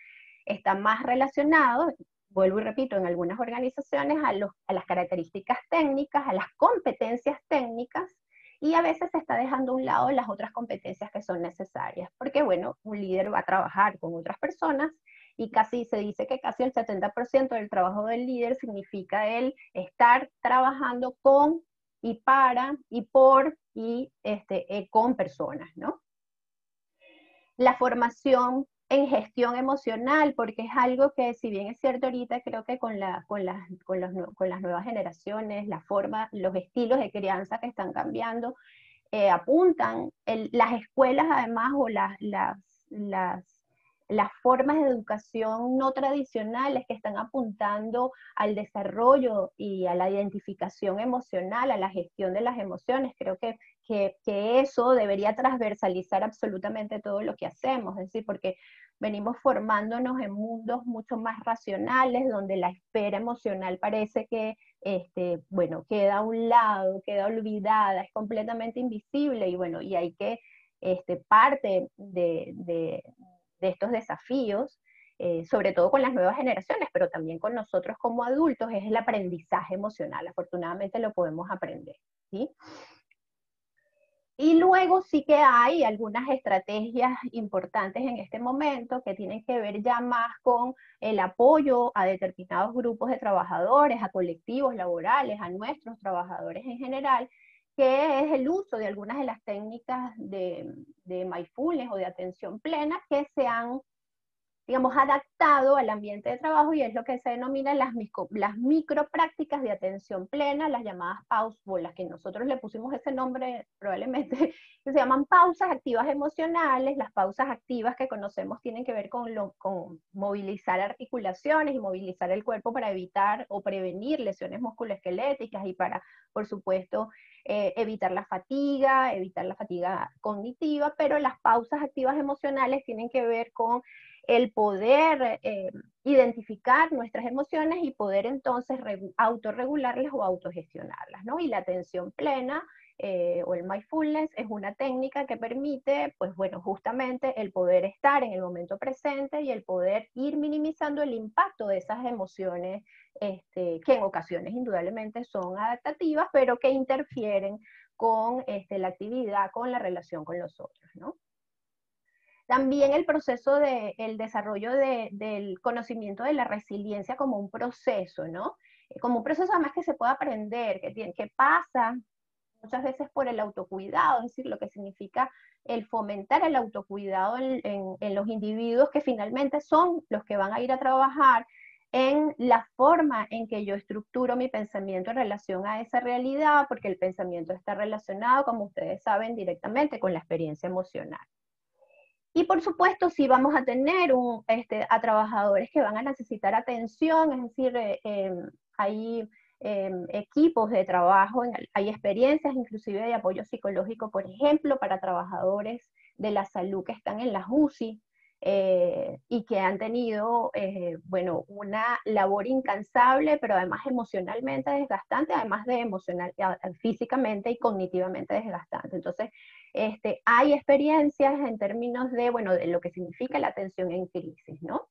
está más relacionado, vuelvo y repito, en algunas organizaciones a las características técnicas, a las competencias técnicas, y a veces se está dejando a un lado las otras competencias que son necesarias, porque bueno, un líder va a trabajar con otras personas, y casi se dice que casi el 70% del trabajo del líder significa el estar trabajando con y para y por y con personas, ¿no? La formación en gestión emocional, porque es algo que, si bien es cierto ahorita, creo que con las nuevas generaciones, la forma, los estilos de crianza que están cambiando, apuntan, las escuelas además, o las formas de educación no tradicionales que están apuntando al desarrollo y a la identificación emocional, a la gestión de las emociones. Creo que eso debería transversalizar absolutamente todo lo que hacemos, es decir, porque venimos formándonos en mundos mucho más racionales, donde la esfera emocional parece que bueno, queda a un lado, queda olvidada, es completamente invisible, y bueno, y hay que, parte de estos desafíos, sobre todo con las nuevas generaciones, pero también con nosotros como adultos, es el aprendizaje emocional. Afortunadamente lo podemos aprender, ¿sí? Y luego sí que hay algunas estrategias importantes en este momento que tienen que ver ya más con el apoyo a determinados grupos de trabajadores, a colectivos laborales, a nuestros trabajadores en general, que es el uso de algunas de las técnicas de mindfulness o de atención plena que se han, digamos, adaptado al ambiente de trabajo, y es lo que se denomina las microprácticas de atención plena, las llamadas pausas, las que nosotros le pusimos ese nombre probablemente, que se llaman pausas activas emocionales. Las pausas activas que conocemos tienen que ver con movilizar articulaciones y movilizar el cuerpo para evitar o prevenir lesiones musculoesqueléticas y para, por supuesto, evitar la fatiga cognitiva, pero las pausas activas emocionales tienen que ver con el poder identificar nuestras emociones y poder entonces autorregularlas o autogestionarlas, ¿no? Y la atención plena o el mindfulness es una técnica que permite, pues bueno, justamente el poder estar en el momento presente y el poder ir minimizando el impacto de esas emociones que en ocasiones indudablemente son adaptativas, pero que interfieren con la actividad, con la relación con los otros, ¿no? También el proceso el desarrollo del conocimiento de la resiliencia como un proceso, ¿no? Como un proceso además que se puede aprender, que pasa muchas veces por el autocuidado, es decir, lo que significa el fomentar el autocuidado en los individuos que finalmente son los que van a ir a trabajar en la forma en que yo estructuro mi pensamiento en relación a esa realidad, porque el pensamiento está relacionado, como ustedes saben, directamente con la experiencia emocional. Y por supuesto, sí vamos a tener a trabajadores que van a necesitar atención, es decir, hay equipos de trabajo, hay experiencias inclusive de apoyo psicológico, por ejemplo, para trabajadores de la salud que están en las UCI y que han tenido, bueno, una labor incansable, pero además emocionalmente desgastante, además de físicamente y cognitivamente desgastante. Entonces, hay experiencias en términos de, bueno, de lo que significa la atención en crisis, ¿no?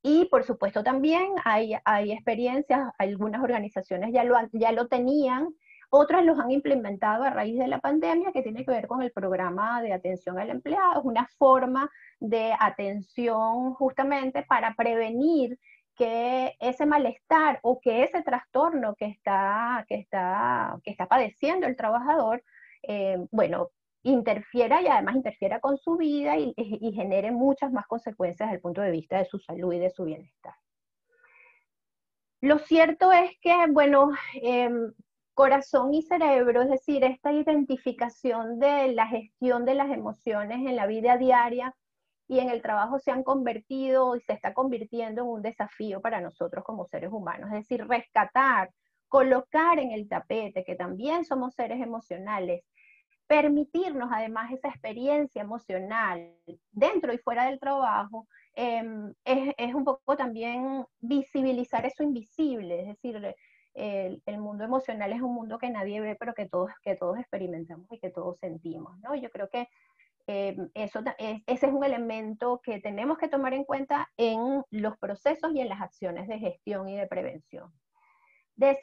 Y por supuesto también hay experiencias, algunas organizaciones ya lo tenían, otras los han implementado a raíz de la pandemia, que tiene que ver con el programa de atención al empleado, es una forma de atención justamente para prevenir que ese malestar o que ese trastorno que está padeciendo el trabajador, bueno, interfiera y además interfiera con su vida y genere muchas más consecuencias desde el punto de vista de su salud y de su bienestar. Lo cierto es que, bueno, corazón y cerebro, es decir, esta identificación de la gestión de las emociones en la vida diaria y en el trabajo se han convertido y se está convirtiendo en un desafío para nosotros como seres humanos, es decir, rescatar, colocar en el tapete que también somos seres emocionales, permitirnos además esa experiencia emocional dentro y fuera del trabajo, es un poco también visibilizar eso invisible, es decir, el mundo emocional es un mundo que nadie ve, pero que todos experimentamos y que todos sentimos, ¿no? Yo creo que ese es un elemento que tenemos que tomar en cuenta en los procesos y en las acciones de gestión y de prevención.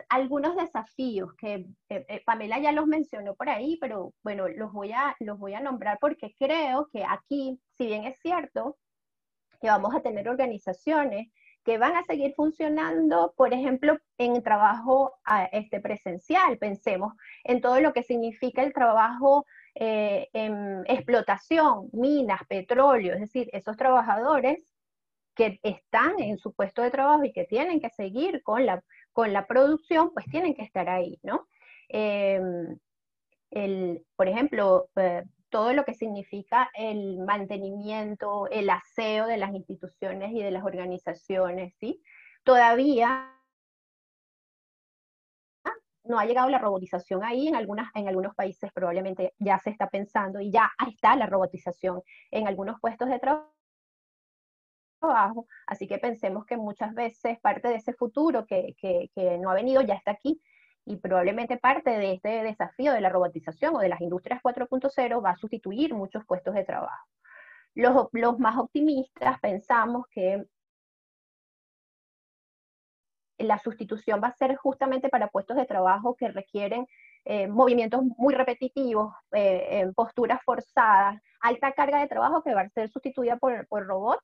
Algunos desafíos que Pamela ya los mencionó por ahí, pero bueno, los voy a nombrar porque creo que aquí, si bien es cierto que vamos a tener organizaciones que van a seguir funcionando, por ejemplo, en trabajo presencial, pensemos en todo lo que significa el trabajo en explotación, minas, petróleo, es decir, esos trabajadores que están en su puesto de trabajo y que tienen que seguir con la producción, pues tienen que estar ahí, ¿no? Eh, por ejemplo, todo lo que significa el mantenimiento, el aseo de las instituciones y de las organizaciones, ¿sí? Todavía no ha llegado la robotización ahí, en algunos países probablemente ya se está pensando y ya está la robotización en algunos puestos de trabajo, así que pensemos que muchas veces parte de ese futuro que no ha venido ya está aquí y probablemente parte de este desafío de la robotización o de las industrias 4.0 va a sustituir muchos puestos de trabajo. Los más optimistas pensamos que la sustitución va a ser justamente para puestos de trabajo que requieren movimientos muy repetitivos, posturas forzadas, alta carga de trabajo que va a ser sustituida por robots,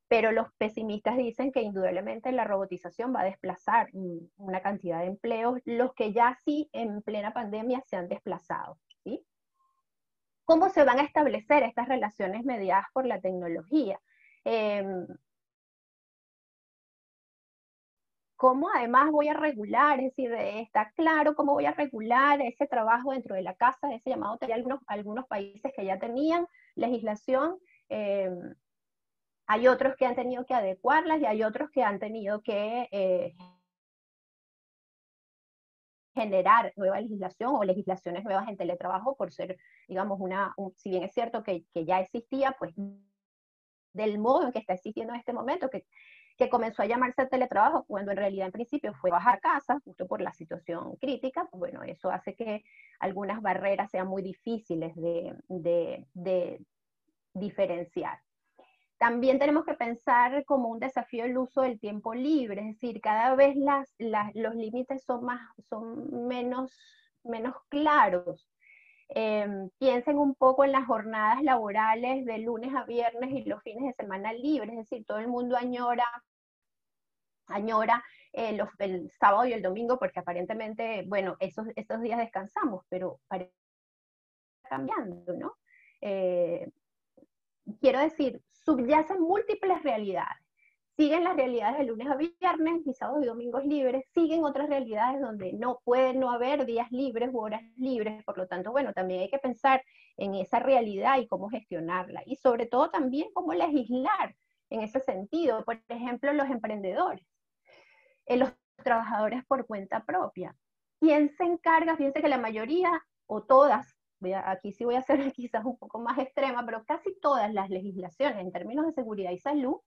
pero los pesimistas dicen que indudablemente la robotización va a desplazar una cantidad de empleos, los que ya sí en plena pandemia se han desplazado, ¿sí? ¿Cómo se van a establecer estas relaciones mediadas por la tecnología? Eh, ¿Cómo además voy a regular? Es decir, está claro cómo voy a regular ese trabajo dentro de la casa, ese llamado, hay algunos países que ya tenían legislación, eh, hay otros que han tenido que adecuarlas y hay otros que han tenido que generar nueva legislación o legislaciones nuevas en teletrabajo por ser, digamos, si bien es cierto que ya existía, pues del modo en que está existiendo en este momento, que comenzó a llamarse teletrabajo, cuando en realidad en principio fue bajar a casa, justo por la situación crítica, pues bueno, eso hace que algunas barreras sean muy difíciles de diferenciar. También tenemos que pensar como un desafío el uso del tiempo libre, es decir, cada vez los límites son menos claros. Piensen un poco en las jornadas laborales de lunes a viernes y los fines de semana libres, es decir, todo el mundo añora el sábado y el domingo porque aparentemente, bueno, esos días descansamos, pero parece cambiando, ¿no? Eh, Quiero decir, subyacen múltiples realidades. siguen las realidades de lunes a viernes y sábados y domingos libres, siguen otras realidades donde no puede no haber días libres u horas libres, por lo tanto, bueno, también hay que pensar en esa realidad y cómo gestionarla, y sobre todo también cómo legislar en ese sentido, por ejemplo, los emprendedores, los trabajadores por cuenta propia. ¿Quién se encarga? Fíjense que la mayoría, o todas, aquí sí voy a ser quizás un poco más extrema, pero casi todas las legislaciones en términos de seguridad y salud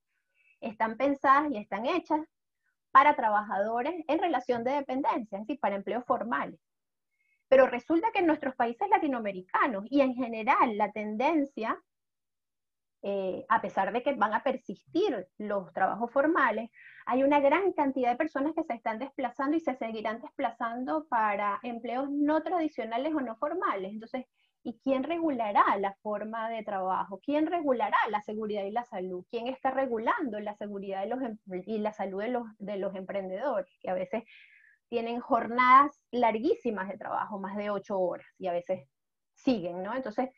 están pensadas y están hechas para trabajadores en relación de dependencia, es decir, para empleos formales. Pero resulta que en nuestros países latinoamericanos y en general la tendencia, a pesar de que van a persistir los trabajos formales, hay una gran cantidad de personas que se están desplazando y se seguirán desplazando para empleos no tradicionales o no formales. Entonces, ¿y quién regulará la forma de trabajo? ¿Quién regulará la seguridad y la salud? ¿Quién está regulando la seguridad de y la salud de los emprendedores? Que a veces tienen jornadas larguísimas de trabajo, más de 8 horas, y a veces siguen, ¿no? Entonces,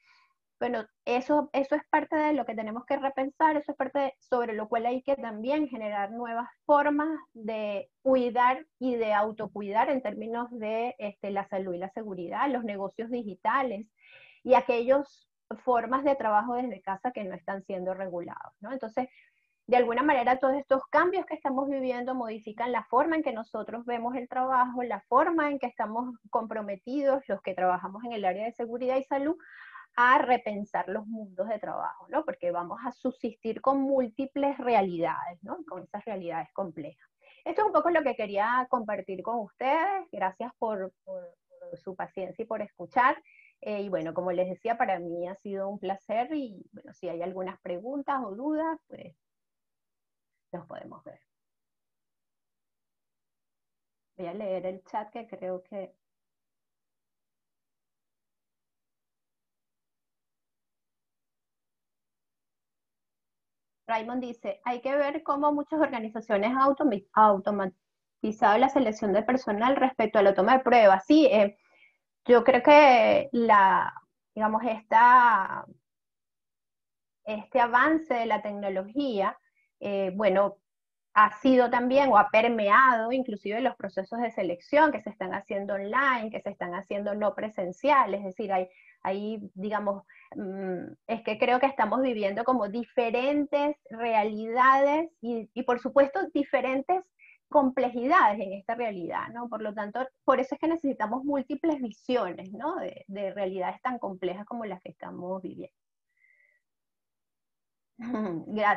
bueno, eso es parte de lo que tenemos que repensar, eso es parte sobre lo cual hay que también generar nuevas formas de cuidar y de autocuidar en términos de la salud y la seguridad, los negocios digitales y aquellas formas de trabajo desde casa que no están siendo regulados, ¿no? Entonces, de alguna manera todos estos cambios que estamos viviendo modifican la forma en que nosotros vemos el trabajo, la forma en que estamos comprometidos los que trabajamos en el área de seguridad y salud a repensar los mundos de trabajo, ¿no? Porque vamos a subsistir con múltiples realidades, ¿no? Con esas realidades complejas. Esto es un poco lo que quería compartir con ustedes. Gracias por su paciencia y por escuchar. Y bueno, como les decía, para mí ha sido un placer y bueno, si hay algunas preguntas o dudas, pues los podemos ver. Voy a leer el chat que creo que... Raymond dice, hay que ver cómo muchas organizaciones han automatizado la selección de personal respecto a la toma de pruebas. Sí, yo creo que digamos, este avance de la tecnología, bueno, ha sido también o ha permeado inclusive los procesos de selección que se están haciendo online, que se están haciendo no presenciales, es decir, digamos, es que creo que estamos viviendo como diferentes realidades y por supuesto diferentes complejidades en esta realidad, ¿no? Por lo tanto, por eso es que necesitamos múltiples visiones, ¿no? De realidades tan complejas como las que estamos viviendo. Gracias.